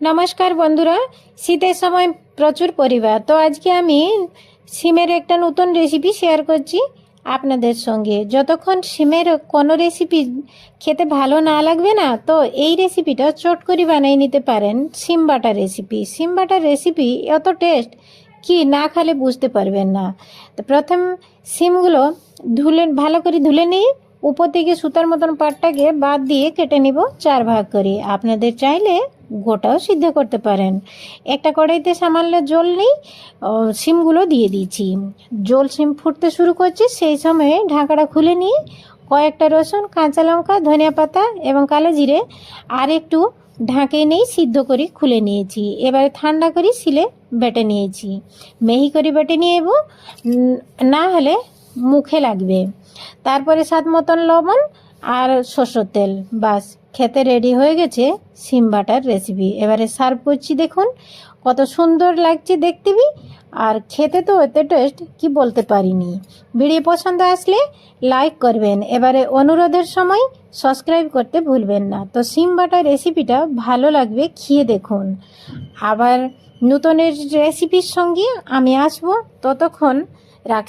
নমস্কার বন্ধুরা, শীতের সময় প্রচুর পরিবার। তো আজকে আমি সিমের একটা নতুন রেসিপি শেয়ার করছি আপনাদের সঙ্গে। যতক্ষণ সিমের কোনো রেসিপি খেতে ভালো না লাগবে না, তো এই রেসিপিটা চট করে বানিয়ে নিতে পারেন। সিম বাটার রেসিপি, সিম বাটার রেসিপি এত টেস্ট কি না খেলে বুঝতে পারবেন না। তো প্রথম সিমগুলো ভালো করে ধুলে নিই। উপর থেকে সুতার মতন পাটটাকে বাদ দিয়ে কেটে নিব 4 ভাগ করে। আপনাদের চাইলে গোটাও সিদ্ধ করতে পারেন। একটা কড়াইতে সামান্য জল নেই, সিমগুলো দিয়ে দিয়েছি। জল সিম ফুটতে শুরু করছে, সেই সময়ে ঢাকাটা খুলে নিয়ে কয়েকটা রসুন, কাঁচা লঙ্কা, ধনিয়া পাতা এবং কালো জিরে আর একটু ঢাকে নিয়ে সিদ্ধ করে খুলে নিয়েছি। এবারে ঠান্ডা করে শিলে বেটে নিয়েছি। মিহি করে বেটে নিয়ে নেব, না হলে মুখে লাগবে। তারপরে স্বাদ মতন লবণ আর সরষের তেল, বাস খেতে রেডি হয়ে গেছে সিম বাটার রেসিপি। এবারে সার্ভ করছি, দেখুন কত সুন্দর লাগছে দেখতে বি, আর খেতে তো এত টেস্ট কি বলতে পারিনি। ভিডিও পছন্দ আসলে লাইক করবেন। এবারে অনুরোধের সময় সাবস্ক্রাইব করতে ভুলবেন না। তো সিম বাটার রেসিপিটা ভালো লাগবে, খেয়ে দেখুন। আবার নতুনের রেসিপির সঙ্গে আমি আসবো, ততক্ষণ রাখ।